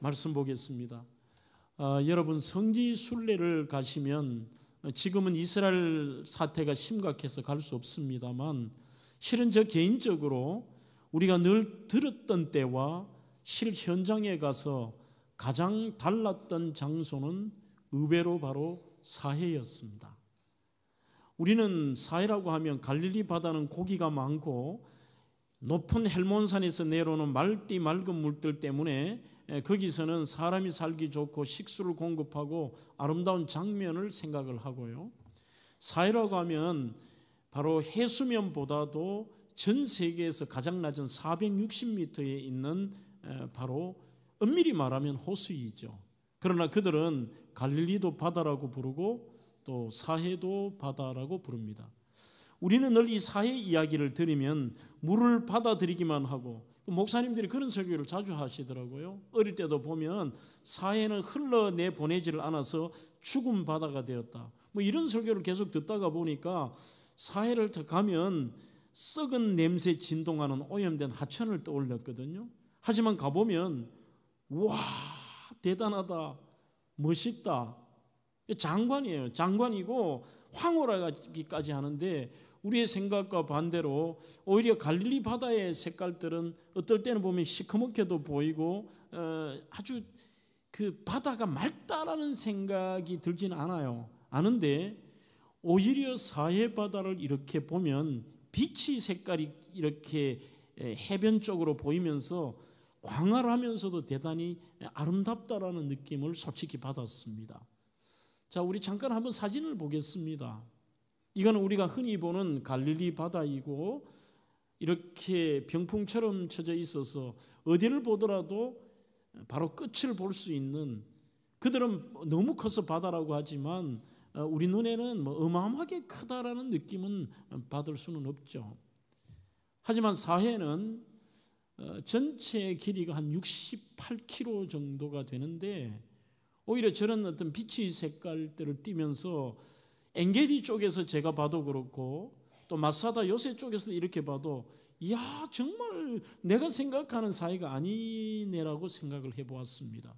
말씀 보겠습니다. 여러분 성지 순례를 가시면 지금은 이스라엘 사태가 심각해서 갈 수 없습니다만 실은 저 개인적으로 우리가 늘 들었던 때와 실 현장에 가서 가장 달랐던 장소는 의외로 바로 사해였습니다. 우리는 사해라고 하면 갈릴리 바다는 고기가 많고 높은 헬몬산에서 내려오는 맑디 맑은 물들 때문에 거기서는 사람이 살기 좋고 식수를 공급하고 아름다운 장면을 생각을 하고요. 사해라고 하면 바로 해수면보다도 전 세계에서 가장 낮은 460m에 있는 바로 엄밀히 말하면 호수이죠. 그러나 그들은 갈릴리도 바다라고 부르고 또 사해도 바다라고 부릅니다. 우리는 늘 이 사해 이야기를 들으면 물을 받아들이기만 하고 목사님들이 그런 설교를 자주 하시더라고요. 어릴 때도 보면 사해는 흘러내 보내지를 않아서 죽은 바다가 되었다. 뭐 이런 설교를 계속 듣다가 보니까 사해를 가면 썩은 냄새 진동하는 오염된 하천을 떠올렸거든요. 하지만 가보면 와 대단하다 멋있다 장관이에요. 장관이고 황홀하기까지 하는데 우리의 생각과 반대로 오히려 갈릴리 바다의 색깔들은 어떨 때는 보면 시커멓게도 보이고 아주 그 바다가 맑다라는 생각이 들지는 않은데 오히려 사해 바다를 이렇게 보면 빛이 색깔이 이렇게 해변 쪽으로 보이면서 광활하면서도 대단히 아름답다라는 느낌을 솔직히 받았습니다. 자, 우리 잠깐 한번 사진을 보겠습니다. 이거는 우리가 흔히 보는 갈릴리 바다이고 이렇게 병풍처럼 쳐져 있어서 어디를 보더라도 바로 끝을 볼 수 있는, 그들은 너무 커서 바다라고 하지만 우리 눈에는 뭐 어마어마하게 크다라는 느낌은 받을 수는 없죠. 하지만 사해는 전체 길이가 한 68km 정도가 되는데 오히려 저런 어떤 빛의 색깔들을 띠면서 엔게디 쪽에서 제가 봐도 그렇고 또 마사다 요새 쪽에서 이렇게 봐도 이야 정말 내가 생각하는 사해가 아니네라고 생각을 해보았습니다.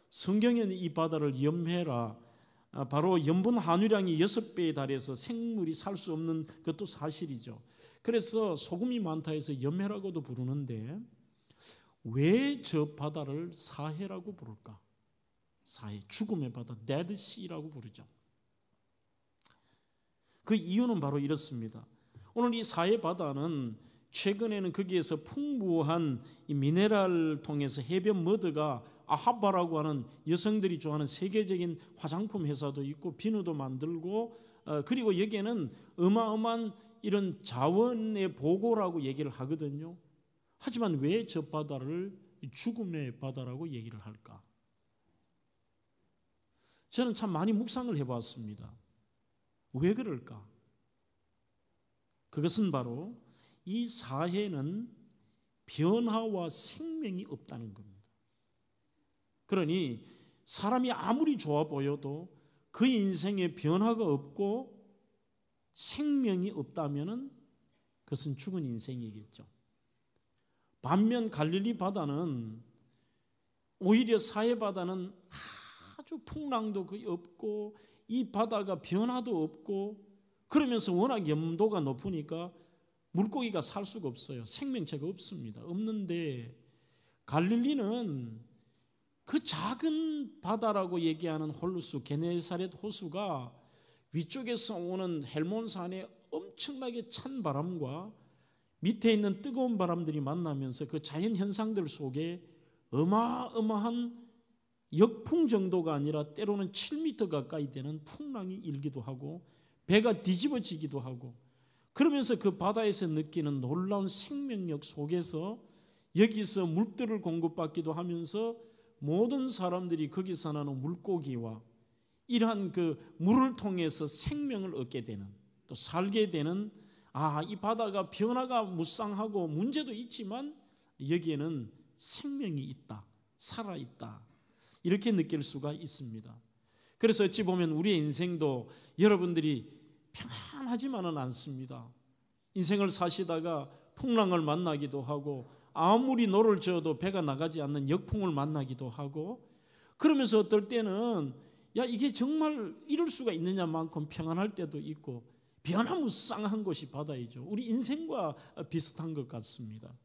성경에는 이 바다를 염해라, 바로 염분 함유량이 6배에 달해서 생물이 살 수 없는 것도 사실이죠. 그래서 소금이 많다 해서 염해라고도 부르는데 왜 저 바다를 사해라고 부를까? 사해, 죽음의 바다, 데드시라고 부르죠. 그 이유는 바로 이렇습니다. 오늘 이 사해 바다는 최근에는 거기에서 풍부한 이 미네랄을 통해서 해변 머드가 아하바라고 하는 여성들이 좋아하는 세계적인 화장품 회사도 있고 비누도 만들고 그리고 여기에는 어마어마한 이런 자원의 보고라고 얘기를 하거든요. 하지만 왜 저 바다를 죽음의 바다라고 얘기를 할까? 저는 참 많이 묵상을 해봤습니다. 왜 그럴까? 그것은 바로 이 사해는 변화와 생명이 없다는 겁니다. 그러니 사람이 아무리 좋아 보여도 그 인생에 변화가 없고 생명이 없다면 그것은 죽은 인생이겠죠. 반면 갈릴리 바다는 오히려 사해 바다는 아주 풍랑도 거의 없고 이 바다가 변화도 없고 그러면서 워낙 염도가 높으니까 물고기가 살 수가 없어요. 생명체가 없습니다. 없는데 갈릴리는 그 작은 바다라고 얘기하는 홀루스 게네사렛 호수가 위쪽에서 오는 헬몬산의 엄청나게 찬 바람과 밑에 있는 뜨거운 바람들이 만나면서 그 자연 현상들 속에 어마어마한 역풍 정도가 아니라 때로는 7m 가까이 되는 풍랑이 일기도 하고 배가 뒤집어지기도 하고 그러면서 그 바다에서 느끼는 놀라운 생명력 속에서 여기서 물들을 공급받기도 하면서 모든 사람들이 거기서 나는 물고기와 이러한 그 물을 통해서 생명을 얻게 되는 또 살게 되는 이 바다가 변화가 무쌍하고 문제도 있지만 여기에는 생명이 있다, 살아있다 이렇게 느낄 수가 있습니다. 그래서 어찌 보면 우리의 인생도 여러분들이 평안하지만은 않습니다. 인생을 사시다가 풍랑을 만나기도 하고 아무리 노를 저어도 배가 나가지 않는 역풍을 만나기도 하고, 그러면서 어떨 때는 야 이게 정말 이럴 수가 있느냐만큼 평안할 때도 있고, 변화무쌍한 곳이 바다이죠. 우리 인생과 비슷한 것 같습니다.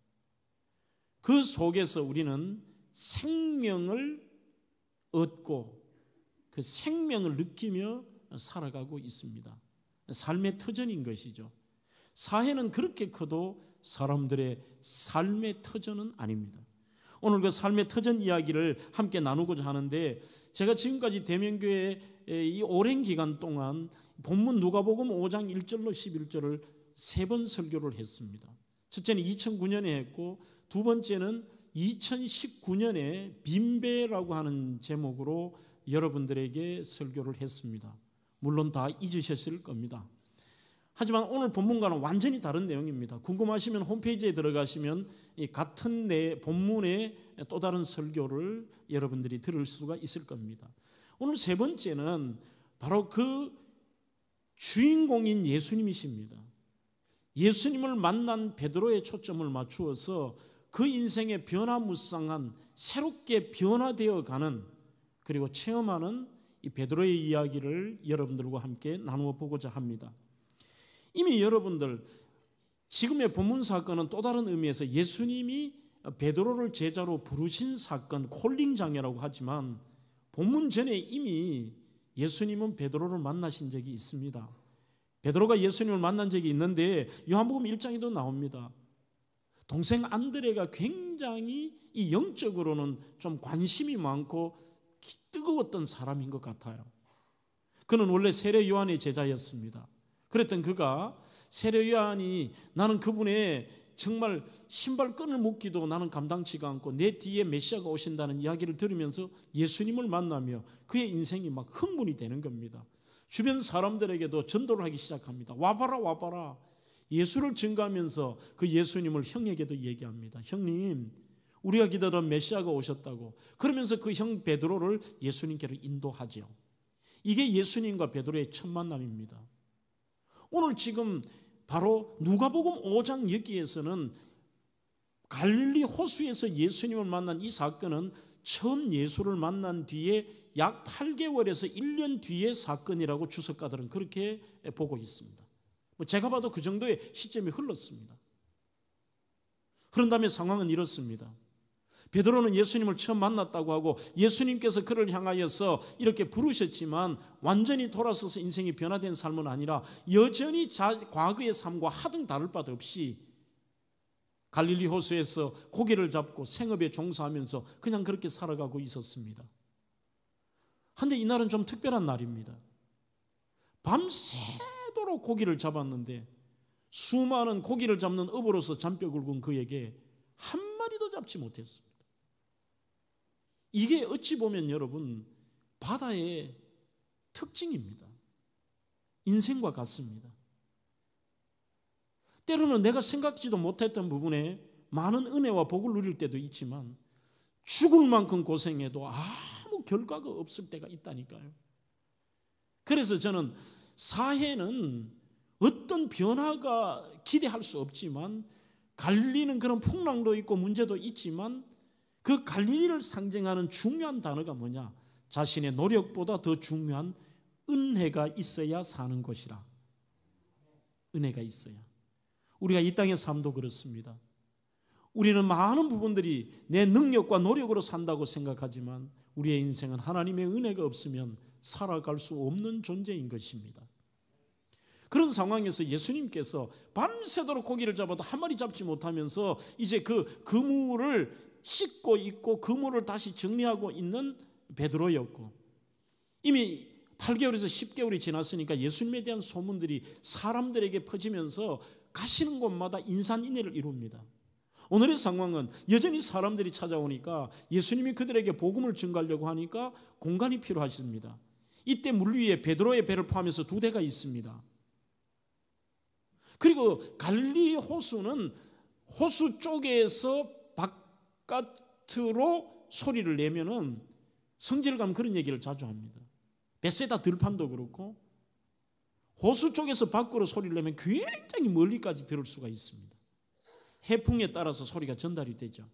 그 속에서 우리는 생명을 얻고 그 생명을 느끼며 살아가고 있습니다. 삶의 터전인 것이죠. 사회는 그렇게 커도 사람들의 삶의 터전은 아닙니다. 오늘 그 삶의 터전 이야기를 함께 나누고자 하는데, 제가 지금까지 대면교회 이 오랜 기간 동안 본문 누가복음 5장 1절로 11절을 3번 설교를 했습니다. 첫째는 2009년에 했고, 두 번째는 2019년에 빈배라고 하는 제목으로 여러분들에게 설교를 했습니다. 물론 다 잊으셨을 겁니다. 하지만 오늘 본문과는 완전히 다른 내용입니다. 궁금하시면 홈페이지에 들어가시면 이 같은 본문의 또 다른 설교를 여러분들이 들을 수가 있을 겁니다. 오늘 세 번째는 바로 그 주인공인 예수님이십니다. 예수님을 만난 베드로의 초점을 맞추어서 그 인생의 변화무쌍한 새롭게 변화되어 가는, 그리고 체험하는 이 베드로의 이야기를 여러분들과 함께 나누어 보고자 합니다. 이미 여러분들 지금의 본문 사건은 또 다른 의미에서 예수님이 베드로를 제자로 부르신 사건, 콜링장이라고 하지만, 본문 전에 이미 예수님은 베드로를 만나신 적이 있습니다. 베드로가 예수님을 만난 적이 있는데 요한복음 1장에도 나옵니다. 동생 안드레가 굉장히 이 영적으로는 좀 관심이 많고 뜨거웠던 사람인 것 같아요. 그는 원래 세례 요한의 제자였습니다. 그랬던 그가 세례 요한이 나는 그분의 정말 신발끈을 묶기도 나는 감당치가 않고 내 뒤에 메시아가 오신다는 이야기를 들으면서 예수님을 만나며 그의 인생이 막 흥분이 되는 겁니다. 주변 사람들에게도 전도를 하기 시작합니다. 와봐라 와봐라. 예수를 증거하면서 그 예수님을 형에게도 얘기합니다. 형님, 우리가 기다리던 메시아가 오셨다고. 그러면서 그 형 베드로를 예수님께로 인도하죠. 이게 예수님과 베드로의 첫 만남입니다. 오늘 지금 바로 누가복음 5장 여기에서는 갈릴리 호수에서 예수님을 만난 이 사건은 처음 예수를 만난 뒤에 약 8개월에서 1년 뒤의 사건이라고 주석가들은 그렇게 보고 있습니다. 제가 봐도 그 정도의 시점이 흘렀습니다. 그런 다음에 상황은 이렇습니다. 베드로는 예수님을 처음 만났다고 하고 예수님께서 그를 향하여서 이렇게 부르셨지만 완전히 돌아서서 인생이 변화된 삶은 아니라 여전히 과거의 삶과 하등 다를 바도 없이 갈릴리 호수에서 고기를 잡고 생업에 종사하면서 그냥 그렇게 살아가고 있었습니다. 그런데 이날은 좀 특별한 날입니다. 밤새도록 고기를 잡았는데 수많은 고기를 잡는 업으로서 잔뼈 굵은 그에게 한 마리도 잡지 못했습니다. 이게 어찌 보면 여러분 바다의 특징입니다. 인생과 같습니다. 때로는 내가 생각지도 못했던 부분에 많은 은혜와 복을 누릴 때도 있지만 죽을 만큼 고생해도 아무 결과가 없을 때가 있다니까요. 그래서 저는 사회는 어떤 변화가 기대할 수 없지만 갈리는 그런 풍랑도 있고 문제도 있지만 그 갈릴리를 상징하는 중요한 단어가 뭐냐? 자신의 노력보다 더 중요한 은혜가 있어야 사는 것이라. 은혜가 있어야. 우리가 이 땅의 삶도 그렇습니다. 우리는 많은 부분들이 내 능력과 노력으로 산다고 생각하지만 우리의 인생은 하나님의 은혜가 없으면 살아갈 수 없는 존재인 것입니다. 그런 상황에서 예수님께서 밤새도록 고기를 잡아도 한 마리 잡지 못하면서 이제 그 그물을 씻고 있고 그물을 다시 정리하고 있는 베드로였고, 이미 8개월에서 10개월이 지났으니까 예수님에 대한 소문들이 사람들에게 퍼지면서 가시는 곳마다 인산인해를 이룹니다. 오늘의 상황은 여전히 사람들이 찾아오니까 예수님이 그들에게 복음을 전가하려고 하니까 공간이 필요하십니다. 이때 물 위에 베드로의 배를 포함해서 2대가 있습니다. 그리고 갈릴리 호수는 호수 쪽에서 바깥으로 소리를 내면은 성질 가면 그런 얘기를 자주 합니다. 베세다 들판도 그렇고 호수 쪽에서 밖으로 소리를 내면 굉장히 멀리까지 들을 수가 있습니다. 해풍에 따라서 소리가 전달이 되죠.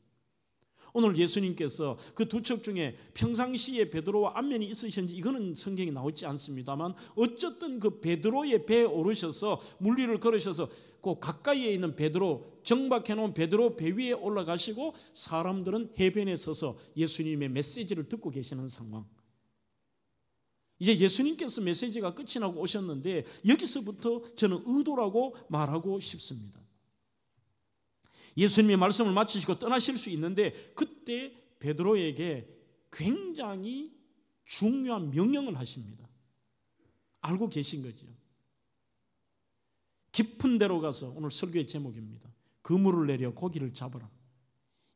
오늘 예수님께서 그 두 척 중에 평상시에 베드로와 안면이 있으셨는지 이거는 성경에 나오지 않습니다만 어쨌든 그 베드로의 배에 오르셔서 물리를 걸으셔서 그 가까이에 있는 베드로, 정박해 놓은 베드로 배 위에 올라가시고 사람들은 해변에 서서 예수님의 메시지를 듣고 계시는 상황. 이제 예수님께서 메시지가 끝이 나고 오셨는데 여기서부터 저는 의도라고 말하고 싶습니다. 예수님의 말씀을 마치시고 떠나실 수 있는데 그때 베드로에게 굉장히 중요한 명령을 하십니다. 알고 계신 거죠. 깊은 데로 가서, 오늘 설교의 제목입니다, 그물을 내려 고기를 잡아라.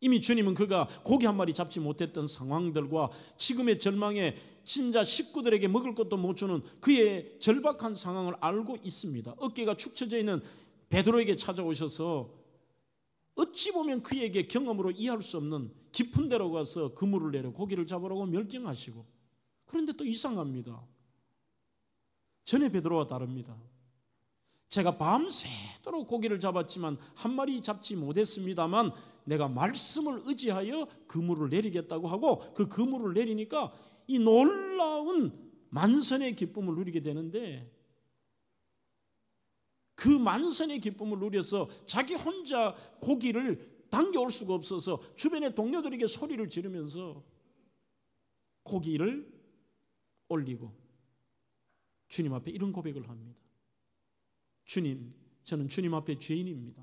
이미 주님은 그가 고기 한 마리 잡지 못했던 상황들과 지금의 절망에 진짜 식구들에게 먹을 것도 못 주는 그의 절박한 상황을 알고 있습니다. 어깨가 축 처져 있는 베드로에게 찾아오셔서 어찌 보면 그에게 경험으로 이해할 수 없는 깊은 데로 가서 그물을 내려 고기를 잡으라고 명령하시고, 그런데 또 이상합니다. 전에 베드로와 다릅니다. 제가 밤새도록 고기를 잡았지만 한 마리 잡지 못했습니다만 내가 말씀을 의지하여 그물을 내리겠다고 하고 그 그물을 내리니까 이 놀라운 만선의 기쁨을 누리게 되는데, 그 만선의 기쁨을 누려서 자기 혼자 고기를 당겨올 수가 없어서 주변의 동료들에게 소리를 지르면서 고기를 올리고 주님 앞에 이런 고백을 합니다. 주님, 저는 주님 앞에 죄인입니다.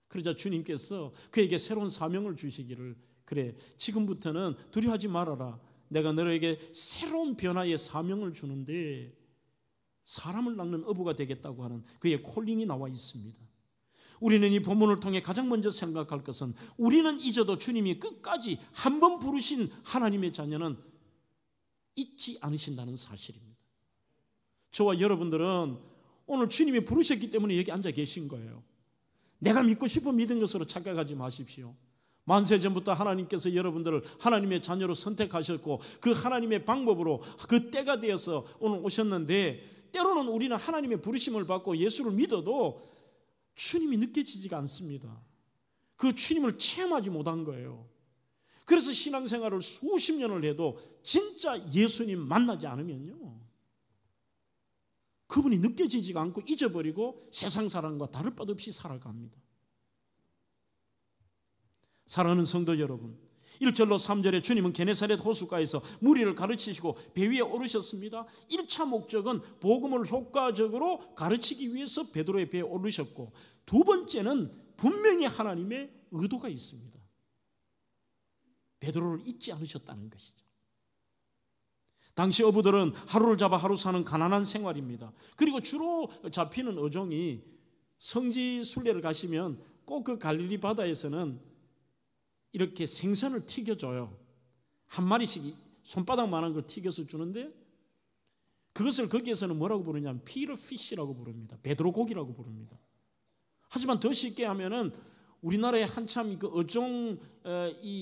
그러자 주님께서 그에게 새로운 사명을 주시기를, 그래, 지금부터는 두려워하지 말아라. 내가 너에게 새로운 변화의 사명을 주는데 사람을 낚는 어부가 되겠다고 하는 그의 콜링이 나와 있습니다. 우리는 이 본문을 통해 가장 먼저 생각할 것은 우리는 잊어도 주님이 끝까지 한 번 부르신 하나님의 자녀는 잊지 않으신다는 사실입니다. 저와 여러분들은 오늘 주님이 부르셨기 때문에 여기 앉아 계신 거예요. 내가 믿고 싶어 믿은 것으로 착각하지 마십시오. 만세 전부터 하나님께서 여러분들을 하나님의 자녀로 선택하셨고 그 하나님의 방법으로 그 때가 되어서 오늘 오셨는데, 때로는 우리는 하나님의 부르심을 받고 예수를 믿어도 주님이 느껴지지가 않습니다. 그 주님을 체험하지 못한 거예요. 그래서 신앙생활을 수십 년을 해도 진짜 예수님 만나지 않으면요, 그분이 느껴지지가 않고 잊어버리고 세상 사람과 다를 바 없이 살아갑니다. 사랑하는 성도 여러분, 1절로 3절에 주님은 게네사렛 호숫가에서 무리를 가르치시고 배 위에 오르셨습니다. 1차 목적은 복음을 효과적으로 가르치기 위해서 베드로의 배에 오르셨고, 두 번째는 분명히 하나님의 의도가 있습니다. 베드로를 잊지 않으셨다는 것이죠. 당시 어부들은 하루를 잡아 하루 사는 가난한 생활입니다. 그리고 주로 잡히는 어종이, 성지 순례를 가시면 꼭 그 갈릴리 바다에서는 이렇게 생선을 튀겨줘요. 한 마리씩 손바닥만한 걸 튀겨서 주는데 그것을 거기에서는 뭐라고 부르냐면 피터피쉬라고 부릅니다. 베드로 고기라고 부릅니다. 하지만 더 쉽게 하면은 우리나라에 한참 그 어종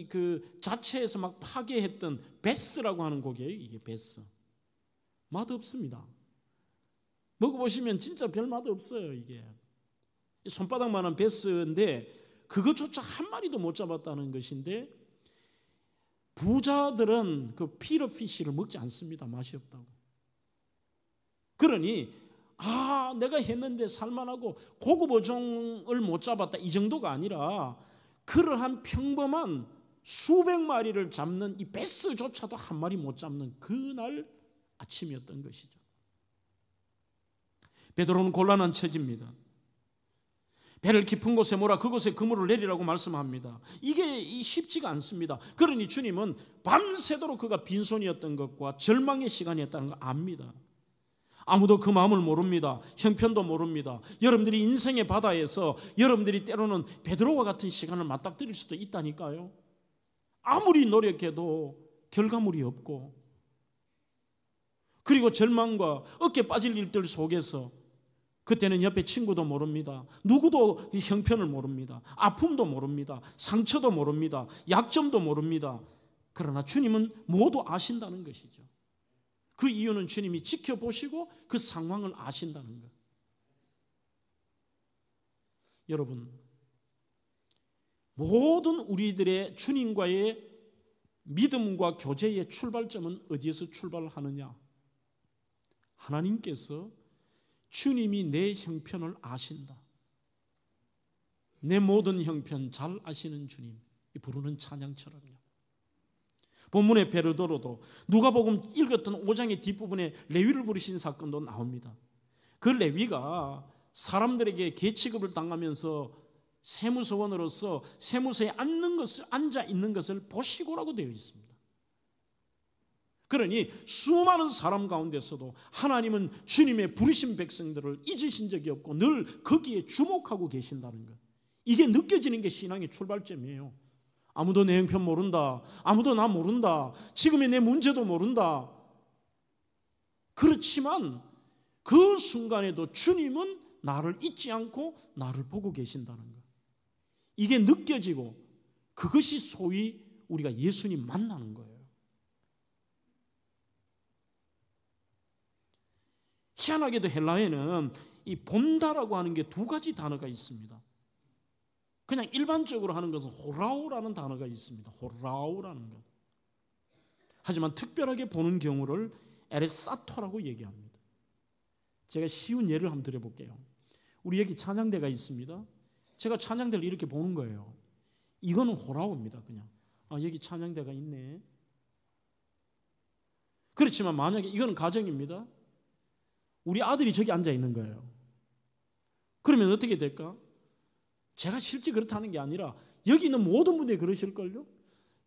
그 자체에서 막 파괴했던 베스라고 하는 고기예요. 이게 베스. 맛 없습니다. 먹어보시면 진짜 별 맛 없어요. 이게 손바닥만한 베스인데 그것조차 한 마리도 못 잡았다는 것인데, 부자들은 그 피터피쉬를 먹지 않습니다. 맛이 없다고. 그러니 내가 했는데 살만하고 고급 어종을 못 잡았다, 이 정도가 아니라 그러한 평범한 수백 마리를 잡는 이 베스조차도 한 마리 못 잡는 그날 아침이었던 것이죠. 베드로는 곤란한 처지입니다. 배를 깊은 곳에 몰아 그곳에 그물을 내리라고 말씀합니다. 이게 쉽지가 않습니다. 그러니 주님은 밤새도록 그가 빈손이었던 것과 절망의 시간이었다는 걸 압니다. 아무도 그 마음을 모릅니다. 형편도 모릅니다. 여러분들이 인생의 바다에서 여러분들이 때로는 베드로와 같은 시간을 맞닥뜨릴 수도 있다니까요. 아무리 노력해도 결과물이 없고, 그리고 절망과 어깨 빠질 일들 속에서 그때는 옆에 친구도 모릅니다. 누구도 형편을 모릅니다. 아픔도 모릅니다. 상처도 모릅니다. 약점도 모릅니다. 그러나 주님은 모두 아신다는 것이죠. 그 이유는 주님이 지켜보시고 그 상황을 아신다는 것. 여러분, 모든 우리들의 주님과의 믿음과 교제의 출발점은 어디에서 출발하느냐? 하나님께서 주님이 내 형편을 아신다. 내 모든 형편 잘 아시는 주님, 이 부르는 찬양처럼요. 본문의 베르도로도 누가복음 읽었던 5장의 뒷부분에 레위를 부르신 사건도 나옵니다. 그 레위가 사람들에게 계취급을 당하면서 세무서원으로서 세무서에 앉아 있는 것을 보시고라고 되어 있습니다. 그러니 수많은 사람 가운데서도 하나님은 주님의 부르신 백성들을 잊으신 적이 없고 늘 거기에 주목하고 계신다는 것, 이게 느껴지는 게 신앙의 출발점이에요. 아무도 내 형편 모른다, 아무도 나 모른다, 지금의 내 문제도 모른다. 그렇지만 그 순간에도 주님은 나를 잊지 않고 나를 보고 계신다는 것, 이게 느껴지고 그것이 소위 우리가 예수님 만나는 거예요. 희한하게도 헬라어에는 이 본다라고 하는 게 두 가지 단어가 있습니다. 그냥 일반적으로 하는 것은 호라우라는 단어가 있습니다. 호라우라는 것. 하지만 특별하게 보는 경우를 에레사토라고 얘기합니다. 제가 쉬운 예를 한번 드려볼게요. 우리 여기 찬양대가 있습니다. 제가 찬양대를 이렇게 보는 거예요. 이거는 호라우입니다. 그냥 여기 찬양대가 있네. 그렇지만 만약에 이거는 가정입니다. 우리 아들이 저기 앉아 있는 거예요. 그러면 어떻게 될까? 제가 실제 그렇다는 게 아니라 여기 있는 모든 분들이 그러실걸요?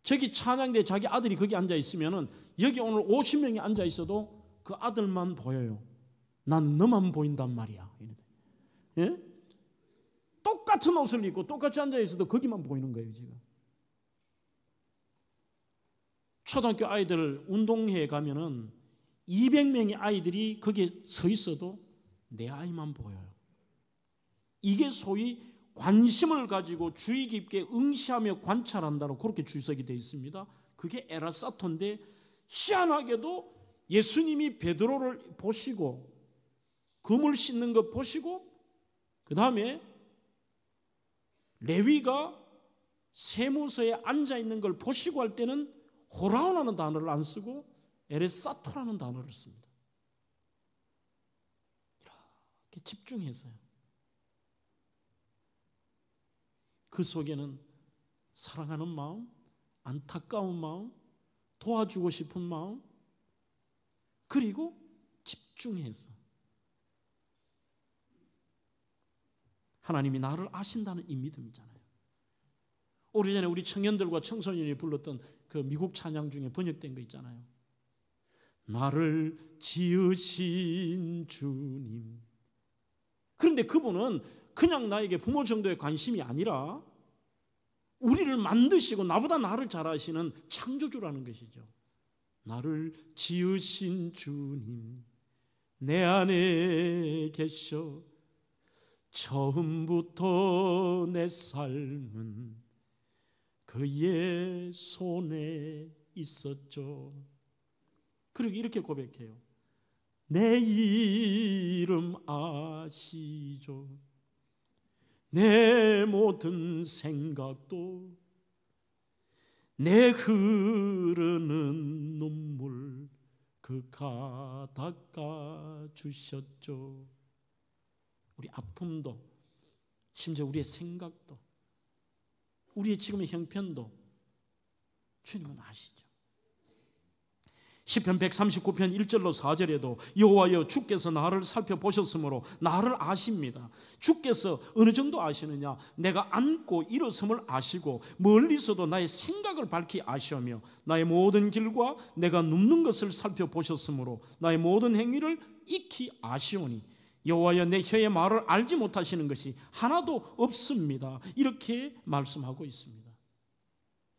저기 찬양대 자기 아들이 거기 앉아 있으면은 여기 오늘 50명이 앉아 있어도 그 아들만 보여요. 난 너만 보인단 말이야. 예? 똑같은 옷을 입고 똑같이 앉아 있어도 거기만 보이는 거예요, 지금. 초등학교 아이들 운동회에 가면은 200명의 아이들이 거기에 서 있어도 내 아이만 보여요. 이게 소위 관심을 가지고 주의 깊게 응시하며 관찰한다고 그렇게 주석이 되어 있습니다. 그게 에라사토인데, 희한하게도 예수님이 베드로를 보시고 금을 씻는 것 보시고 그 다음에 레위가 세무서에 앉아있는 걸 보시고 할 때는 호라우라는 단어를 안 쓰고 에레사토라는 단어를 씁니다. 이렇게 집중해서요. 그 속에는 사랑하는 마음, 안타까운 마음, 도와주고 싶은 마음, 그리고 집중해서 하나님이 나를 아신다는 이 믿음이잖아요. 오래전에 우리 청년들과 청소년이 불렀던 그 미국 찬양 중에 번역된 거 있잖아요. 나를 지으신 주님. 그런데 그분은 그냥 나에게 부모 정도의 관심이 아니라 우리를 만드시고 나보다 나를 잘 아시는 창조주라는 것이죠. 나를 지으신 주님, 내 안에 계셔 처음부터 내 삶은 그의 손에 있었죠. 그리고 이렇게 고백해요. 내 이름 아시죠. 내 모든 생각도, 내 흐르는 눈물 그 가닦아 주셨죠. 우리 아픔도, 심지어 우리의 생각도, 우리의 지금의 형편도 주님은 아시죠. 시편 139편 1절로 4절에도 여호와여 주께서 나를 살펴보셨으므로 나를 아십니다. 주께서 어느 정도 아시느냐? 내가 앉고 일어섬을 아시고 멀리서도 나의 생각을 밝히 아시오며 나의 모든 길과 내가 눕는 것을 살펴보셨으므로 나의 모든 행위를 익히 아시오니 여호와여 내 혀의 말을 알지 못하시는 것이 하나도 없습니다. 이렇게 말씀하고 있습니다.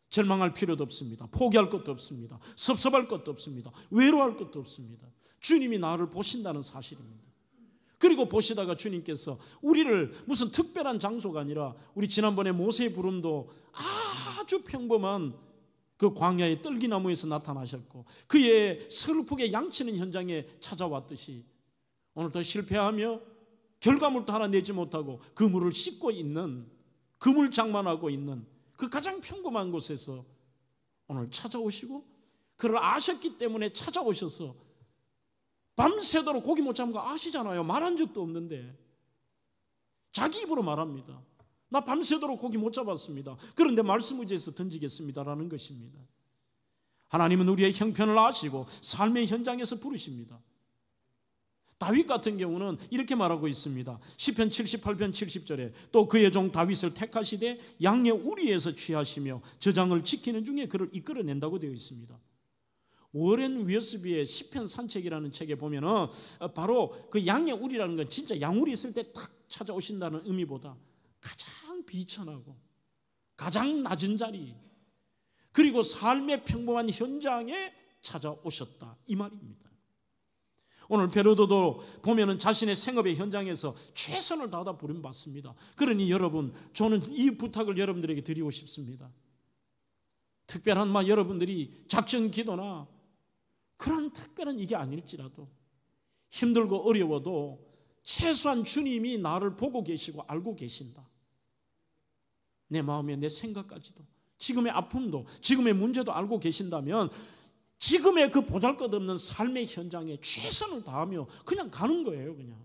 절망할 필요도 없습니다. 포기할 것도 없습니다. 섭섭할 것도 없습니다. 외로워할 것도 없습니다. 주님이 나를 보신다는 사실입니다. 그리고 보시다가 주님께서 우리를 무슨 특별한 장소가 아니라 우리 지난번에 모세의 부름도 아주 평범한 그 광야의 떨기나무에서 나타나셨고 그의 슬프게 양치는 현장에 찾아왔듯이 오늘도 실패하며 결과물도 하나 내지 못하고 그물을 씻고 있는, 그물 장만하고 있는 그 가장 평범한 곳에서 오늘 찾아오시고 그를 아셨기 때문에 찾아오셔서 밤새도록 고기 못 잡은 거 아시잖아요. 말한 적도 없는데 자기 입으로 말합니다. 나 밤새도록 고기 못 잡았습니다. 그런데 말씀 의지해서 던지겠습니다라는 것입니다. 하나님은 우리의 형편을 아시고 삶의 현장에서 부르십니다. 다윗 같은 경우는 이렇게 말하고 있습니다. 시편 78편 70절에 또 그의 종 다윗을 택하시되 양의 우리에서 취하시며 저장을 지키는 중에 그를 이끌어낸다고 되어 있습니다. 워렌 위어스비의 시편 산책이라는 책에 보면은 바로 그 양의 우리라는 건 진짜 양우리 있을 때 딱 찾아오신다는 의미보다 가장 비천하고 가장 낮은 자리 그리고 삶의 평범한 현장에 찾아오셨다 이 말입니다. 오늘 베드로도 보면은 자신의 생업의 현장에서 최선을 다하다 부름받습니다. 그러니 여러분 저는 이 부탁을 여러분들에게 드리고 싶습니다. 특별한 여러분들이 작정 기도나 그런 특별한 이게 아닐지라도 힘들고 어려워도 최소한 주님이 나를 보고 계시고 알고 계신다. 내 마음에 내 생각까지도 지금의 아픔도 지금의 문제도 알고 계신다면 지금의 그 보잘것없는 삶의 현장에 최선을 다하며 그냥 가는 거예요. 그냥.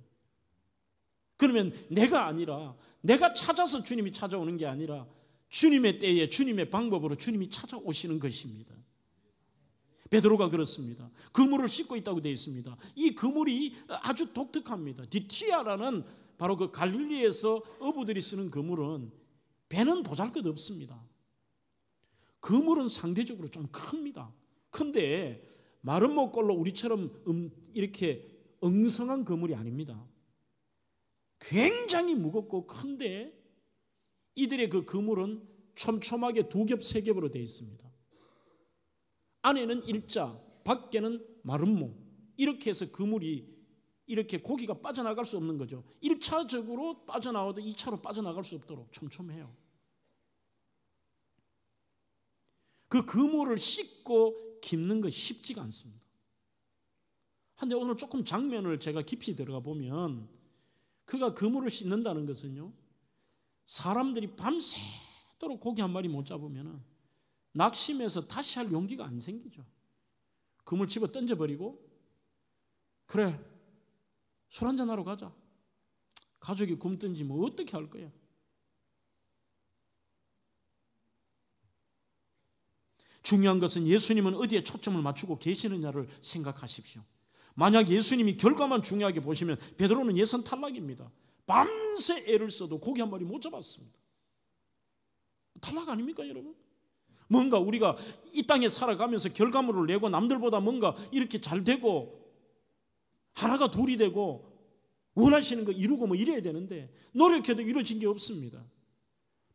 그러면 내가 아니라 내가 찾아서 주님이 찾아오는 게 아니라 주님의 때에 주님의 방법으로 주님이 찾아오시는 것입니다. 베드로가 그렇습니다. 그물을 씻고 있다고 되어 있습니다. 이 그물이 아주 독특합니다. 디티아라는 바로 그 갈릴리에서 어부들이 쓰는 그물은 배는 보잘것없습니다. 그물은 상대적으로 좀 큽니다. 근데 마른 목걸로 우리처럼 이렇게 엉성한 그물이 아닙니다. 굉장히 무겁고 큰데 이들의 그 그물은 촘촘하게 2겹 3겹으로 되어 있습니다. 안에는 일자, 밖에는 마른 목 이렇게 해서 그물이 이렇게 고기가 빠져나갈 수 없는 거죠. 1차적으로 빠져나와도 2차로 빠져나갈 수 없도록 촘촘해요. 그 그물을 씻고 깁는 것이 쉽지가 않습니다. 그런데 오늘 조금 장면을 제가 깊이 들어가 보면 그가 그물을 씻는다는 것은요, 사람들이 밤새도록 고기 한 마리 못 잡으면 낙심해서 다시 할 용기가 안 생기죠. 그물 집어 던져버리고 그래 술 한잔 하러 가자. 가족이 굶든지 뭐 어떻게 할 거야. 중요한 것은 예수님은 어디에 초점을 맞추고 계시느냐를 생각하십시오. 만약 예수님이 결과만 중요하게 보시면 베드로는 예선 탈락입니다. 밤새 애를 써도 고기 한 마리 못 잡았습니다. 탈락 아닙니까 여러분? 뭔가 우리가 이 땅에 살아가면서 결과물을 내고 남들보다 뭔가 이렇게 잘 되고 하나가 둘이 되고 원하시는 거 이루고 뭐 이래야 되는데 노력해도 이루어진 게 없습니다.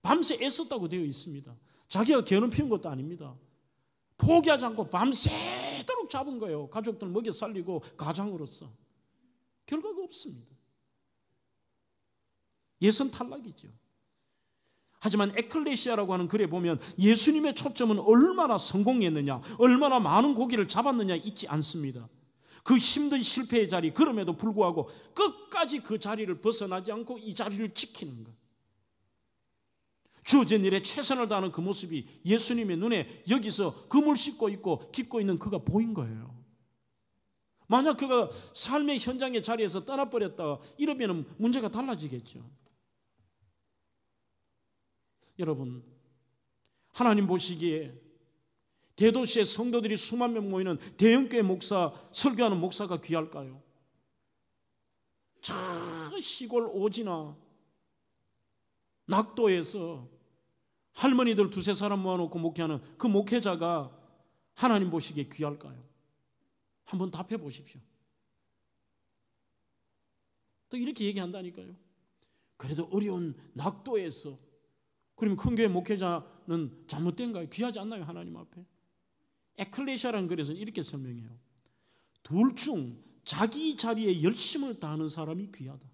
밤새 애썼다고 되어 있습니다. 자기가 괴롭히는 것도 아닙니다. 포기하지 않고 밤새도록 잡은 거예요. 가족들 먹여 살리고 가장으로서. 결과가 없습니다. 예선 탈락이죠. 하지만 에클레시아라고 하는 글에 보면 예수님의 초점은 얼마나 성공했느냐, 얼마나 많은 고기를 잡았느냐 있지 않습니다. 그 힘든 실패의 자리, 그럼에도 불구하고 끝까지 그 자리를 벗어나지 않고 이 자리를 지키는 것. 주어진 일에 최선을 다하는 그 모습이 예수님의 눈에 여기서 그물 씻고 있고 깃고 있는 그가 보인 거예요. 만약 그가 삶의 현장의 자리에서 떠나버렸다 이러면 문제가 달라지겠죠. 여러분, 하나님 보시기에 대도시의 성도들이 수만 명 모이는 대형교회 목사, 설교하는 목사가 귀할까요? 저 시골 오지나 낙도에서 할머니들 2-3사람 모아놓고 목회하는 그 목회자가 하나님 보시기에 귀할까요? 한번 답해 보십시오. 또 이렇게 얘기한다니까요. 그래도 어려운 낙도에서 그러면 큰 교회 목회자는 잘못된가요? 귀하지 않나요? 하나님 앞에? 에클레시아라는 글에서는 이렇게 설명해요. 둘 중 자기 자리에 열심을 다하는 사람이 귀하다.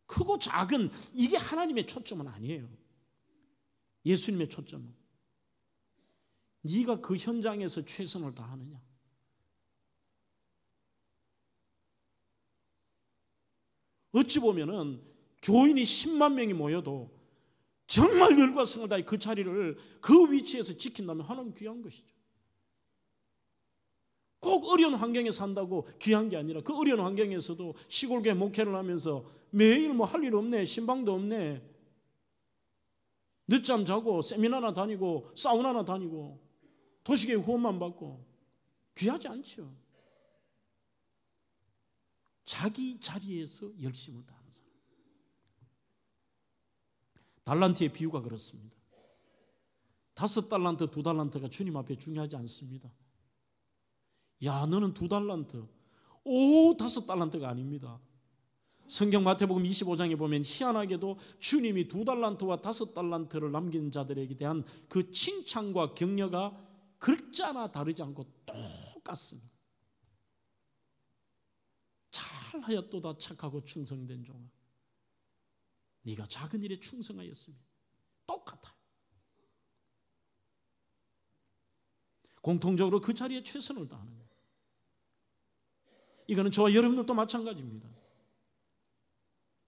크고 작은 이게 하나님의 초점은 아니에요. 예수님의 초점은 네가 그 현장에서 최선을 다하느냐. 어찌 보면은 교인이 10만 명이 모여도 정말 열과 성을 다해 그 자리를 그 위치에서 지킨다면 하나님 귀한 것이죠. 꼭 어려운 환경에 산다고 귀한 게 아니라 그 어려운 환경에서도 시골교회 목회를 하면서 매일 뭐 할 일 없네, 신방도 없네, 늦잠 자고 세미나나 다니고 사우나나 다니고 도시교회 후원만 받고 귀하지 않죠. 자기 자리에서 열심을 다하는 사람. 달란트의 비유가 그렇습니다. 5달란트, 2달란트가 주님 앞에 중요하지 않습니다. 야, 너는 2달란트, 5달란트가 아닙니다. 성경 마태복음 25장에 보면 희한하게도 주님이 2달란트와 5달란트를 남긴 자들에게 대한 그 칭찬과 격려가 글자나 다르지 않고 똑같습니다. 잘하였도다 착하고 충성된 종아, 네가 작은 일에 충성하였으면. 똑같아요. 공통적으로 그 자리에 최선을 다하는 거예요. 이거는 저와 여러분들도 마찬가지입니다.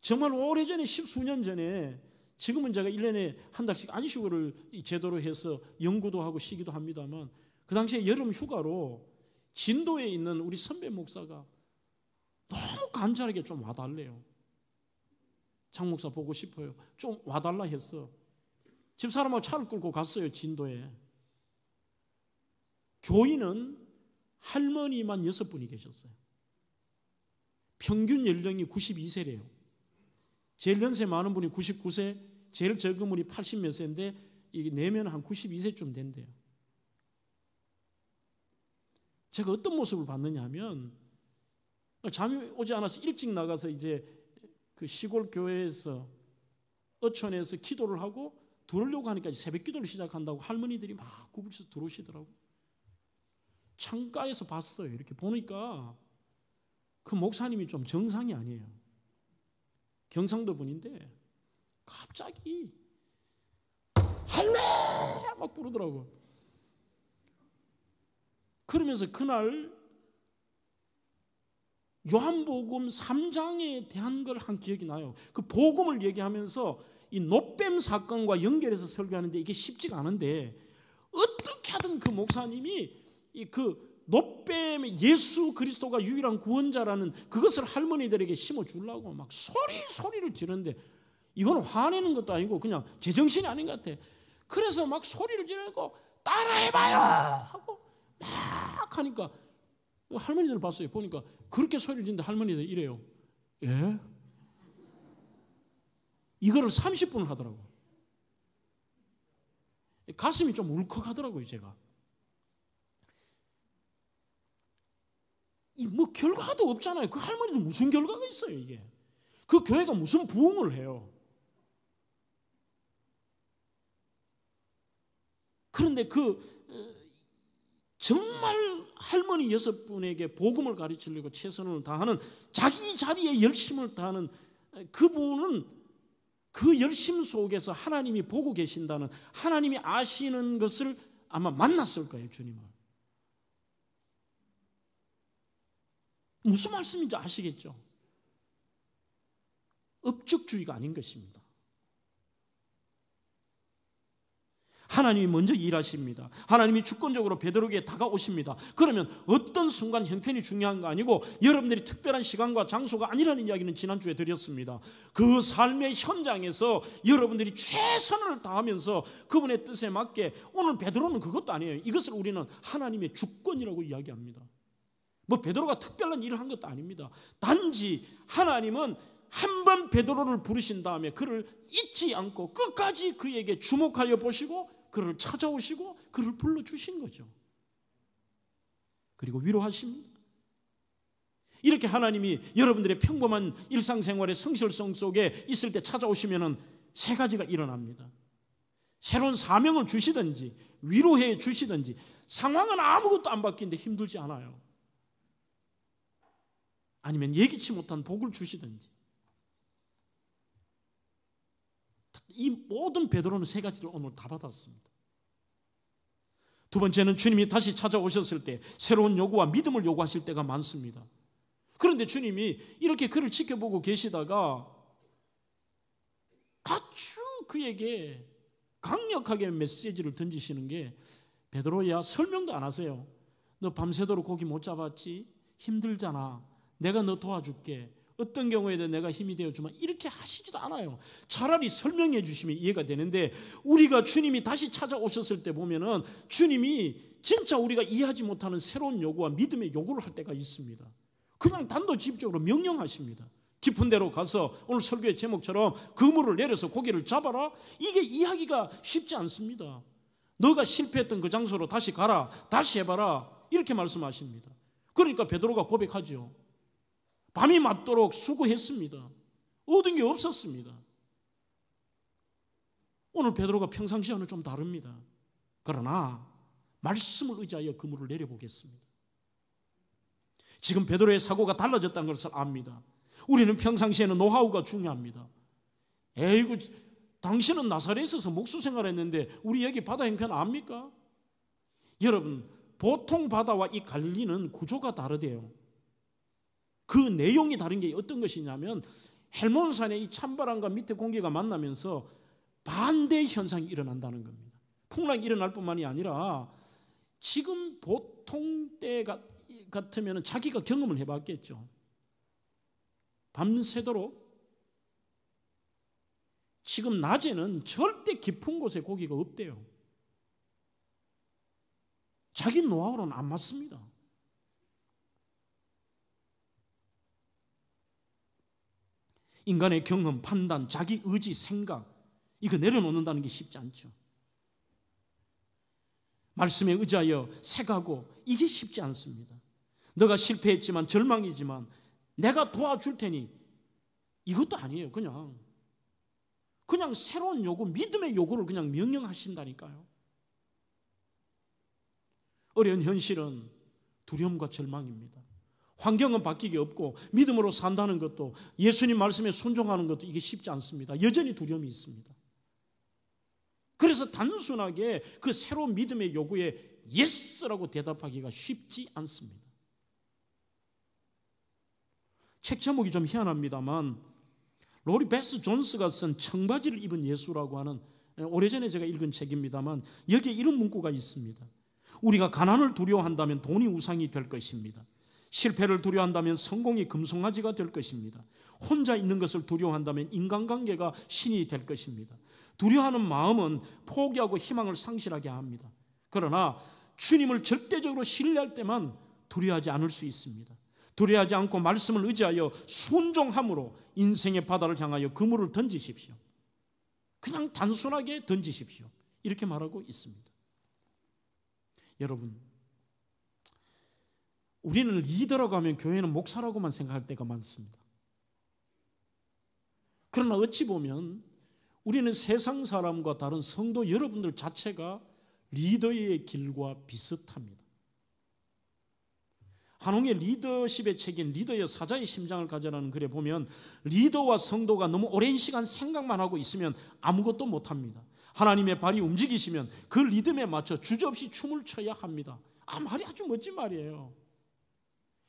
정말 오래전에 10수년 전에, 지금은 제가 1년에 한 달씩 안식일을 제도로 해서 연구도 하고 쉬기도 합니다만, 그 당시에 여름 휴가로 진도에 있는 우리 선배 목사가 너무 간절하게 좀 와달래요. 장 목사 보고 싶어요. 좀 와달라 했어. 집사람하고 차를 끌고 갔어요. 진도에. 교인은 할머니만 6분이 계셨어요. 평균 연령이 92세래요. 제일 연세 많은 분이 99세, 제일 적은 분이 80몇 세인데 이게 내면 한 92세쯤 된대요. 제가 어떤 모습을 봤느냐 하면, 잠이 오지 않아서 일찍 나가서 이제 그 시골 교회에서 어촌에서 기도를 하고 들어오려고 하니까 새벽 기도를 시작한다고 할머니들이 막 구부려서 들어오시더라고요. 창가에서 봤어요. 이렇게 보니까 그 목사님이 좀 정상이 아니에요. 경상도 분인데 갑자기 할매 막 부르더라고. 그러면서 그날 요한복음 3장에 대한 걸 한 기억이 나요. 그 복음을 얘기하면서 이 노뱀 사건과 연결해서 설교하는데 이게 쉽지가 않은데, 어떻게 하든 그 목사님이 그 노뱀의 예수 그리스도가 유일한 구원자라는 그것을 할머니들에게 심어주려고 막 소리를 지르는데, 이건 화내는 것도 아니고 그냥 제정신이 아닌 것 같아. 그래서 막 소리를 지르고 따라해봐요 하고 막 하니까 할머니들 봤어요. 보니까 그렇게 소리를 지르는데 할머니들 이래요. 예? 이거를 30분을 하더라고. 가슴이 좀 울컥하더라고요. 제가 뭐 결과도 없잖아요. 그 할머니들 무슨 결과가 있어요. 이게 그 교회가 무슨 부흥을 해요. 그런데 정말 할머니 6분에게 복음을 가르치려고 최선을 다하는, 자기 자리에 열심을 다하는 그분은 그 열심 속에서 하나님이 보고 계신다는, 하나님이 아시는 것을 아마 만났을 거예요. 주님은. 무슨 말씀인지 아시겠죠? 업적주의가 아닌 것입니다. 하나님이 먼저 일하십니다. 하나님이 주권적으로 베드로에게 다가오십니다. 그러면 어떤 순간 형편이 중요한 거 아니고 여러분들이 특별한 시간과 장소가 아니라는 이야기는 지난주에 드렸습니다. 그 삶의 현장에서 여러분들이 최선을 다하면서 그분의 뜻에 맞게, 오늘 베드로는 그것도 아니에요. 이것을 우리는 하나님의 주권이라고 이야기합니다. 뭐 베드로가 특별한 일을 한 것도 아닙니다. 단지 하나님은 한 번 베드로를 부르신 다음에 그를 잊지 않고 끝까지 그에게 주목하여 보시고 그를 찾아오시고 그를 불러주신 거죠. 그리고 위로하십니다. 이렇게 하나님이 여러분들의 평범한 일상생활의 성실성 속에 있을 때 찾아오시면 세 가지가 일어납니다. 새로운 사명을 주시든지 위로해 주시든지, 상황은 아무것도 안 바뀌는데 힘들지 않아요. 아니면 예기치 못한 복을 주시든지. 이 모든 베드로는 세 가지를 오늘 다 받았습니다. 두 번째는 주님이 다시 찾아오셨을 때 새로운 요구와 믿음을 요구하실 때가 많습니다. 그런데 주님이 이렇게 그를 지켜보고 계시다가 아주 그에게 강력하게 메시지를 던지시는 게, 베드로야 설명도 안 하세요. 너 밤새도록 고기 못 잡았지? 힘들잖아. 내가 너 도와줄게. 어떤 경우에도 내가 힘이 되어주마. 이렇게 하시지도 않아요. 차라리 설명해 주시면 이해가 되는데, 우리가 주님이 다시 찾아오셨을 때 보면은 주님이 진짜 우리가 이해하지 못하는 새로운 요구와 믿음의 요구를 할 때가 있습니다. 그냥 단도직입적으로 명령하십니다. 깊은 데로 가서 오늘 설교의 제목처럼 그물을 내려서 고기를 잡아라. 이게 이해하기가 쉽지 않습니다. 너가 실패했던 그 장소로 다시 가라. 다시 해봐라. 이렇게 말씀하십니다. 그러니까 베드로가 고백하죠. 밤이 맞도록 수고했습니다. 얻은 게 없었습니다. 오늘 베드로가 평상시와는 좀 다릅니다. 그러나 말씀을 의지하여 그물을 내려보겠습니다. 지금 베드로의 사고가 달라졌다는 것을 압니다. 우리는 평상시에는 노하우가 중요합니다. 에이구, 당신은 나사렛에서 목수 생활했는데 우리 여기 바다 형편 압니까? 여러분, 보통 바다와 이 갈릴리는 구조가 다르대요. 그 내용이 다른 게 어떤 것이냐면, 헬몬산의 이 찬바람과 밑에 공기가 만나면서 반대 현상이 일어난다는 겁니다. 풍랑이 일어날 뿐만이 아니라 지금 보통 때 같으면 자기가 경험을 해봤겠죠. 밤새도록 지금 낮에는 절대 깊은 곳에 고기가 없대요. 자기 노하우로는 안 맞습니다. 인간의 경험, 판단, 자기 의지, 생각, 이거 내려놓는다는 게 쉽지 않죠. 말씀에 의지하여 새가고, 이게 쉽지 않습니다. 너가 실패했지만, 절망이지만 내가 도와줄 테니, 이것도 아니에요. 그냥 새로운 요구, 믿음의 요구를 그냥 명령하신다니까요. 어려운 현실은 두려움과 절망입니다. 환경은 바뀌기 없고, 믿음으로 산다는 것도, 예수님 말씀에 순종하는 것도 이게 쉽지 않습니다. 여전히 두려움이 있습니다. 그래서 단순하게 그 새로운 믿음의 요구에 예스라고 대답하기가 쉽지 않습니다. 책 제목이 좀 희한합니다만, 로리 베스 존스가 쓴 청바지를 입은 예수라고 하는, 오래전에 제가 읽은 책입니다만, 여기에 이런 문구가 있습니다. 우리가 가난을 두려워한다면 돈이 우상이 될 것입니다. 실패를 두려워한다면 성공이 금송아지가 될 것입니다. 혼자 있는 것을 두려워한다면 인간관계가 신이 될 것입니다. 두려워하는 마음은 포기하고 희망을 상실하게 합니다. 그러나 주님을 절대적으로 신뢰할 때만 두려워하지 않을 수 있습니다. 두려워하지 않고 말씀을 의지하여 순종함으로 인생의 바다를 향하여 그물을 던지십시오. 그냥 단순하게 던지십시오. 이렇게 말하고 있습니다. 여러분, 우리는 리더라고 하면 교회는 목사라고만 생각할 때가 많습니다. 그러나 어찌 보면 우리는 세상 사람과 다른 성도 여러분들 자체가 리더의 길과 비슷합니다. 한홍의 리더십의 책인 리더의 사자의 심장을 가져라는 글에 보면, 리더와 성도가 너무 오랜 시간 생각만 하고 있으면 아무것도 못합니다. 하나님의 발이 움직이시면 그 리듬에 맞춰 주저없이 춤을 춰야 합니다. 말이 아주 멋진 말이에요.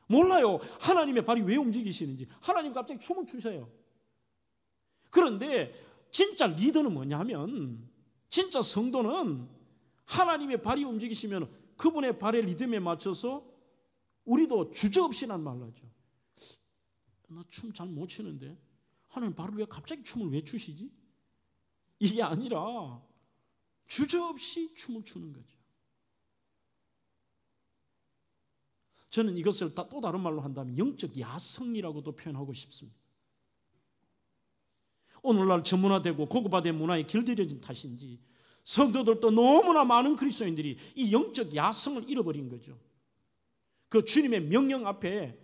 몰라요, 하나님의 발이 왜 움직이시는지. 하나님 갑자기 춤을 추세요. 그런데 진짜 리더는 뭐냐면, 진짜 성도는 하나님의 발이 움직이시면 그분의 발의 리듬에 맞춰서 우리도 주저없이란 말을 하죠. 나 춤 잘 못 추는데 하나님 발을 왜 갑자기 춤을 왜 추시지? 이게 아니라 주저없이 춤을 추는 거죠. 저는 이것을 또 다른 말로 한다면 영적 야성이라고도 표현하고 싶습니다. 오늘날 전문화되고 고급화된 문화에 길들여진 탓인지 성도들도 너무나 많은 그리스도인들이 이 영적 야성을 잃어버린 거죠. 그 주님의 명령 앞에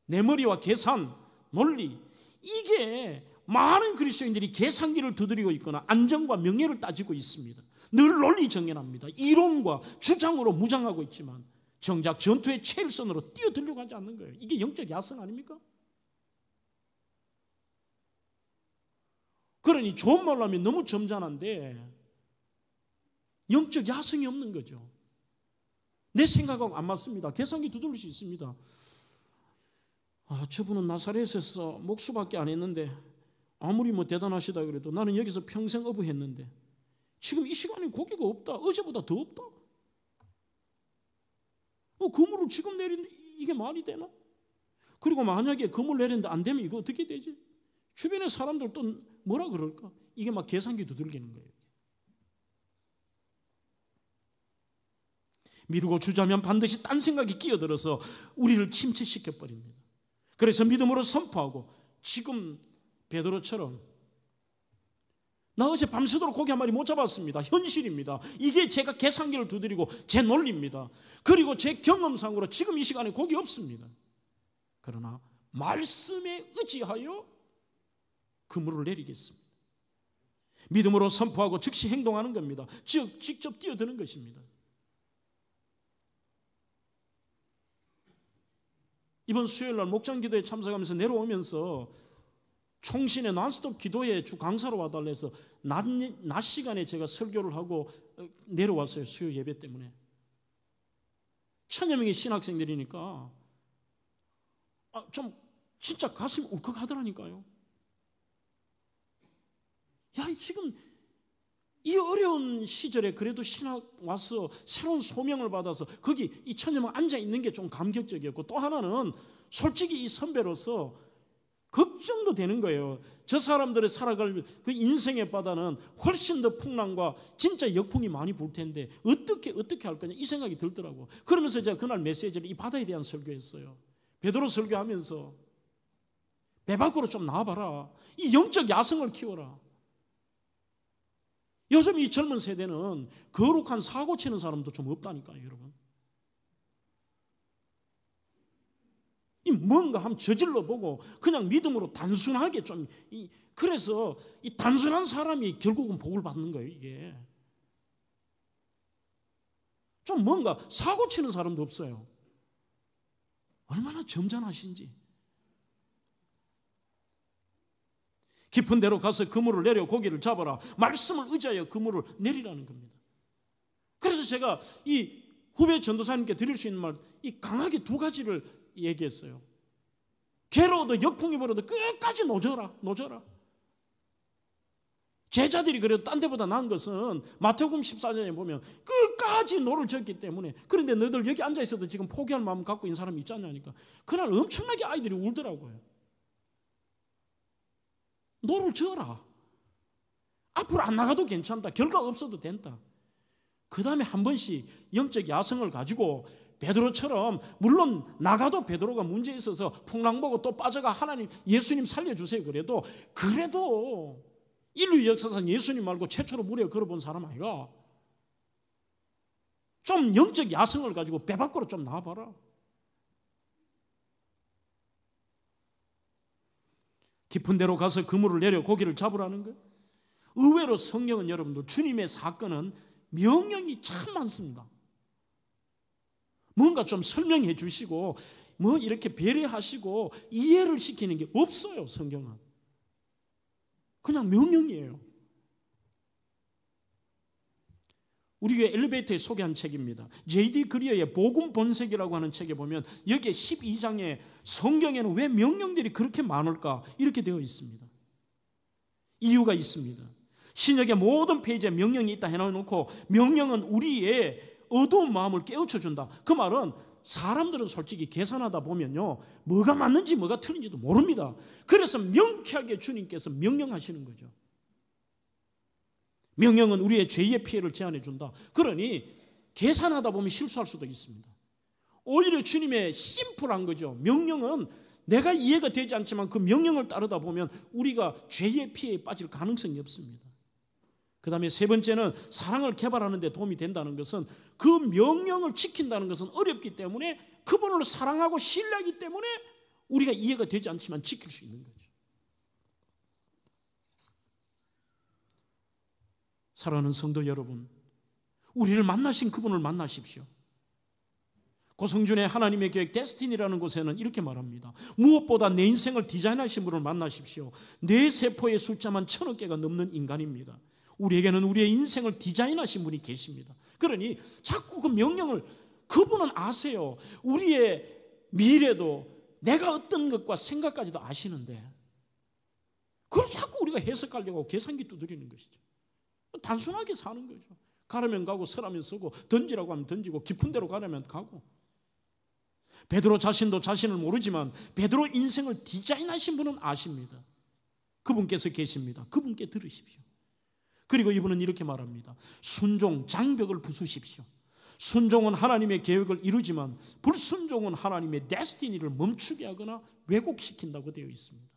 내 머리와 계산, 논리, 이게 많은 그리스도인들이 계산기를 두드리고 있거나 안정과 명예를 따지고 있습니다. 늘 논리 정연합니다. 이론과 주장으로 무장하고 있지만 정작 전투의 최일선으로 뛰어들려고 하지 않는 거예요. 이게 영적 야성 아닙니까? 그러니 좋은 말로 하면 너무 점잖은데 영적 야성이 없는 거죠. 내 생각하고 안 맞습니다. 계산기 두드릴 수 있습니다. 저분은 나사렛에서 목수밖에 안 했는데 아무리 뭐 대단하시다 그래도 나는 여기서 평생 어부했는데 지금 이 시간에 고기가 없다. 어제보다 더 없다. 그물을 지금 내리는데 이게 말이 되나? 그리고 만약에 그물 내리는데 안 되면 이거 어떻게 되지? 주변의 사람들 또 뭐라 그럴까? 이게 막 계산기 두들기는 거예요. 미루고 주저하면 반드시 딴 생각이 끼어들어서 우리를 침체시켜 버립니다. 그래서 믿음으로 선포하고 지금 베드로처럼 나 어제 밤새도록 고기 한 마리 못 잡았습니다. 현실입니다. 이게 제가 계산기를 두드리고 제 논리입니다. 그리고 제 경험상으로 지금 이 시간에 고기 없습니다. 그러나 말씀에 의지하여 그물을 내리겠습니다. 믿음으로 선포하고 즉시 행동하는 겁니다. 직접 뛰어드는 것입니다. 이번 수요일날 목장 기도에 참석하면서 내려오면서 총신의 논스톱 기도회 주 강사로 와달라 해서 낮 시간에 제가 설교를 하고 내려왔어요. 수요 예배 때문에. 1000여 명의 신학생들이니까 좀 진짜 가슴이 울컥하더라니까요. 야, 지금 이 어려운 시절에 그래도 신학 와서 새로운 소명을 받아서 거기 이 1000여 명 앉아 있는 게 좀 감격적이었고, 또 하나는 솔직히 이 선배로서 걱정도 되는 거예요. 저 사람들의 살아갈 그 인생의 바다는 훨씬 더 풍랑과 진짜 역풍이 많이 불 텐데 어떻게 할 거냐 이 생각이 들더라고. 그러면서 제가 그날 메시지를 이 바다에 대한 설교했어요. 베드로 설교하면서 배 밖으로 좀 나와봐라. 이 영적 야성을 키워라. 요즘 이 젊은 세대는 거룩한 사고 치는 사람도 좀 없다니까요, 여러분. 이 뭔가 한번 저질러 보고 그냥 믿음으로 단순하게 좀 그래서 이 단순한 사람이 결국은 복을 받는 거예요, 이게. 좀 뭔가 사고 치는 사람도 없어요. 얼마나 점잖하신지. 깊은 데로 가서 그물을 내려 고기를 잡아라. 말씀을 의지하여 그물을 내리라는 겁니다. 그래서 제가 이 후배 전도사님께 드릴 수 있는 말, 이 강하게 두 가지를 얘기했어요. 괴로워도 역풍이 불어도 끝까지 노져라. 제자들이 그래도 딴 데보다 나은 것은 마태복음 14장에 보면 끝까지 노를 젓기 때문에. 그런데 너희들 여기 앉아 있어도 지금 포기할 마음 갖고 있는 사람이 있지 않냐니까. 그날 엄청나게 아이들이 울더라고요. 노를 저어라. 앞으로 안 나가도 괜찮다. 결과 없어도 된다. 그 다음에 한 번씩 영적 야성을 가지고 베드로처럼, 물론 나가도 베드로가 문제 있어서 풍랑 보고 또 빠져가 하나님 예수님 살려주세요 그래도 인류 역사상 예수님 말고 최초로 물에 걸어본 사람 아이가. 좀 영적 야성을 가지고 배 밖으로 좀 나와봐라. 깊은 데로 가서 그물을 내려 고기를 잡으라는 거예요. 의외로 성경은 여러분들 주님의 사건은 명령이 참 많습니다. 뭔가 좀 설명해 주시고 뭐 이렇게 배려하시고 이해를 시키는 게 없어요. 성경은 그냥 명령이에요. 우리 교회 엘리베이터에 소개한 책입니다. J.D. 그리어의 복음 본색이라고 하는 책에 보면 여기에 12장에 성경에는 왜 명령들이 그렇게 많을까 이렇게 되어 있습니다. 이유가 있습니다. 신약의 모든 페이지에 명령이 있다 해놓고 명령은 우리의 어두운 마음을 깨우쳐준다. 그 말은 사람들은 솔직히 계산하다 보면요, 뭐가 맞는지 뭐가 틀린지도 모릅니다. 그래서 명쾌하게 주님께서 명령하시는 거죠. 명령은 우리의 죄의 피해를 제한해 준다. 그러니 계산하다 보면 실수할 수도 있습니다. 오히려 주님의 심플한 거죠. 명령은 내가 이해가 되지 않지만 그 명령을 따르다 보면 우리가 죄의 피해에 빠질 가능성이 없습니다. 그 다음에 세 번째는 사랑을 개발하는 데 도움이 된다는 것은 그 명령을 지킨다는 것은 어렵기 때문에 그분을 사랑하고 신뢰하기 때문에 우리가 이해가 되지 않지만 지킬 수 있는 거죠. 사랑하는 성도 여러분, 우리를 만나신 그분을 만나십시오. 고성준의 하나님의 계획 데스티니라는 곳에는 이렇게 말합니다. 무엇보다 내 인생을 디자인하신 분을 만나십시오. 내 세포의 숫자만 1000억 개가 넘는 인간입니다. 우리에게는 우리의 인생을 디자인하신 분이 계십니다. 그러니 자꾸 그 명령을, 그분은 아세요. 우리의 미래도 내가 어떤 것과 생각까지도 아시는데 그걸 자꾸 우리가 해석하려고 계산기 두드리는 것이죠. 단순하게 사는 거죠. 가려면 가고 서라면 서고 던지라고 하면 던지고 깊은 데로 가려면 가고. 베드로 자신도 자신을 모르지만 베드로 인생을 디자인하신 분은 아십니다. 그분께서 계십니다. 그분께 들으십시오. 그리고 이분은 이렇게 말합니다. 순종, 장벽을 부수십시오. 순종은 하나님의 계획을 이루지만 불순종은 하나님의 데스티니를 멈추게 하거나 왜곡시킨다고 되어 있습니다.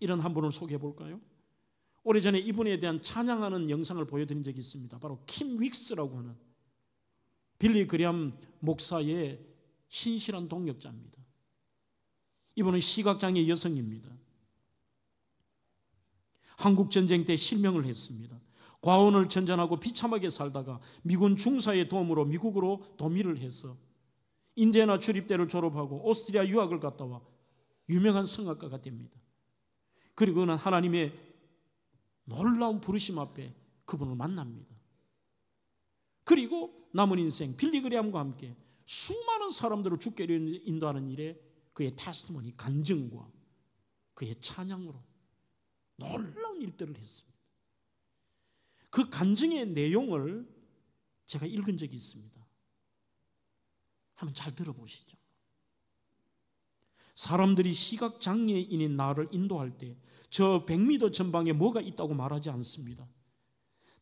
이런 한 분을 소개해 볼까요? 오래전에 이분에 대한 찬양하는 영상을 보여드린 적이 있습니다. 바로 킴 윅스라고 하는 빌리 그레엄 목사의 신실한 동역자입니다. 이분은 시각장애 여성입니다. 한국전쟁 때 실명을 했습니다. 과원을 전전하고 비참하게 살다가 미군 중사의 도움으로 미국으로 도미를 해서 인디애나 주립대를 졸업하고 오스트리아 유학을 갔다 와 유명한 성악가가 됩니다. 그리고 그는 하나님의 놀라운 부르심 앞에 그분을 만납니다. 그리고 남은 인생 빌리 그레엄과 함께 수많은 사람들을 주께 인도하는 일에 그의 테스티머니, 간증과 그의 찬양으로 놀라운 일들을 했습니다. 그 간증의 내용을 제가 읽은 적이 있습니다. 한번 잘 들어보시죠. 사람들이 시각장애인인 나를 인도할 때 저 100m 전방에 뭐가 있다고 말하지 않습니다.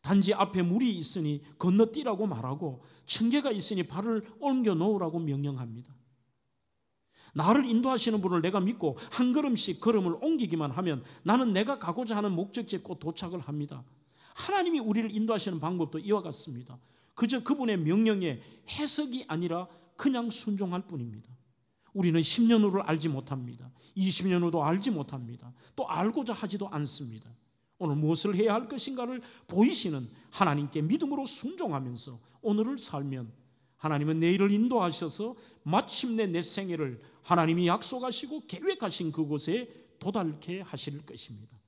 단지 앞에 물이 있으니 건너뛰라고 말하고 층계가 있으니 발을 옮겨 놓으라고 명령합니다. 나를 인도하시는 분을 내가 믿고 한 걸음씩 걸음을 옮기기만 하면 나는 내가 가고자 하는 목적지에 곧 도착을 합니다. 하나님이 우리를 인도하시는 방법도 이와 같습니다. 그저 그분의 명령에 해석이 아니라 그냥 순종할 뿐입니다. 우리는 10년 후를 알지 못합니다. 20년 후도 알지 못합니다. 또 알고자 하지도 않습니다. 오늘 무엇을 해야 할 것인가를 보이시는 하나님께 믿음으로 순종하면서 오늘을 살면 하나님은 내일을 인도하셔서 마침내 내 생애를 하나님이 약속하시고 계획하신 그곳에 도달케 하실 것입니다.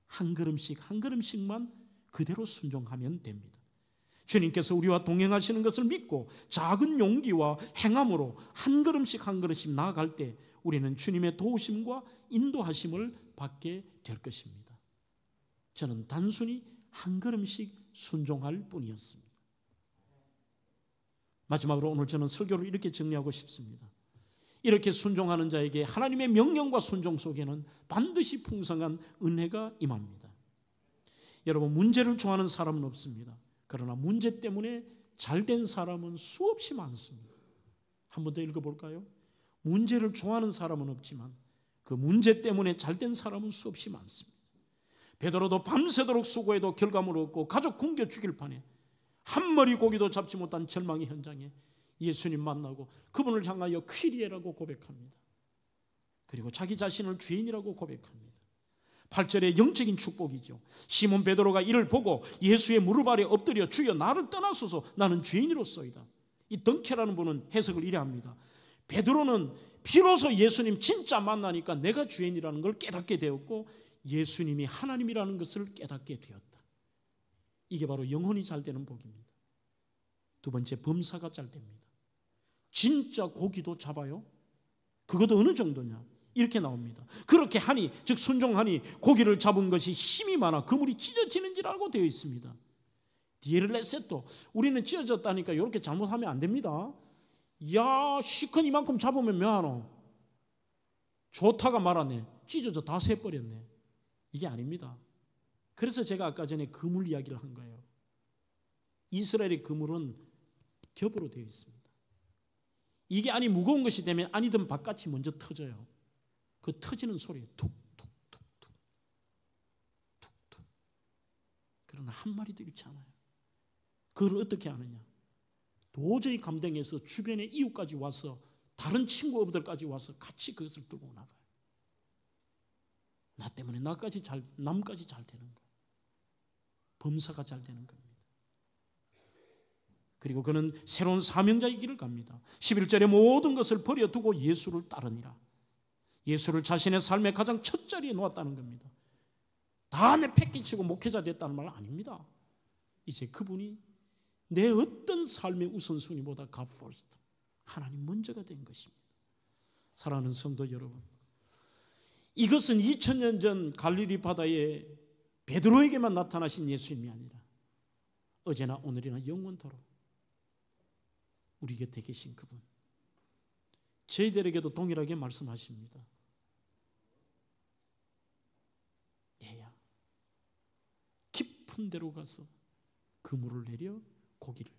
한 걸음씩 한 걸음씩만 그대로 순종하면 됩니다. 주님께서 우리와 동행하시는 것을 믿고 작은 용기와 행함으로 한 걸음씩 한 걸음씩 나아갈 때 우리는 주님의 도우심과 인도하심을 받게 될 것입니다. 저는 단순히 한 걸음씩 순종할 뿐이었습니다. 마지막으로 오늘 저는 설교를 이렇게 정리하고 싶습니다. 이렇게 순종하는 자에게 하나님의 명령과 순종 속에는 반드시 풍성한 은혜가 임합니다. 여러분, 문제를 좋아하는 사람은 없습니다. 그러나 문제 때문에 잘된 사람은 수없이 많습니다. 한 번 더 읽어볼까요? 문제를 좋아하는 사람은 없지만 그 문제 때문에 잘된 사람은 수없이 많습니다. 베드로도 밤새도록 수고해도 결과물 없고 가족 굶겨 죽일 판에 한 머리 고기도 잡지 못한 절망의 현장에 예수님 만나고 그분을 향하여 퀴리에라고 고백합니다. 그리고 자기 자신을 죄인이라고 고백합니다. 8절의 영적인 축복이죠. 시몬 베드로가 이를 보고 예수의 무릎 아래 엎드려 주여 나를 떠나소서 나는 죄인이로소이다. 이 덩케라는 분은 해석을 이래 합니다. 베드로는 비로소 예수님 진짜 만나니까 내가 죄인이라는 걸 깨닫게 되었고 예수님이 하나님이라는 것을 깨닫게 되었다. 이게 바로 영혼이 잘 되는 복입니다. 두 번째, 범사가 잘 됩니다. 진짜 고기도 잡아요? 그것도 어느 정도냐? 이렇게 나옵니다. 그렇게 하니, 즉 순종하니 고기를 잡은 것이 힘이 많아 그물이 찢어지는 줄 알고 되어 있습니다. 디엘레셋도 우리는 찢어졌다니까 이렇게 잘못하면 안 됩니다. 야, 시큰 이만큼 잡으면 뭐하노? 좋다가 말하네. 찢어져 다 새버렸네. 이게 아닙니다. 그래서 제가 아까 전에 그물 이야기를 한 거예요. 이스라엘의 그물은 겹으로 되어 있습니다. 이게 안이 무거운 것이 되면 안이든 바깥이 먼저 터져요. 그 터지는 소리에 툭툭툭툭 툭툭. 그러나 한 마리도 잃지 않아요. 그걸 어떻게 하느냐? 도저히 감당해서 주변의 이웃까지 와서 다른 친구들까지 와서 같이 그것을 들고 나가요. 나 때문에 남까지 잘 되는 거예요. 범사가 잘 되는 겁니다. 그리고 그는 새로운 사명자의 길을 갑니다. 11절에 모든 것을 버려두고 예수를 따르니라. 예수를 자신의 삶의 가장 첫 자리에 놓았다는 겁니다. 다 내 패키치고 목회자 됐다는 말 아닙니다. 이제 그분이 내 어떤 삶의 우선순위보다 God first, 하나님 먼저가 된 것입니다. 사랑하는 성도 여러분, 이것은 2000년 전 갈릴리 바다에 베드로에게만 나타나신 예수님이 아니라 어제나 오늘이나 영원토록 우리 곁에 계신 그분, 저희들에게도 동일하게 말씀하십니다. 얘야, 깊은 데로 가서 그물을 내려 고기를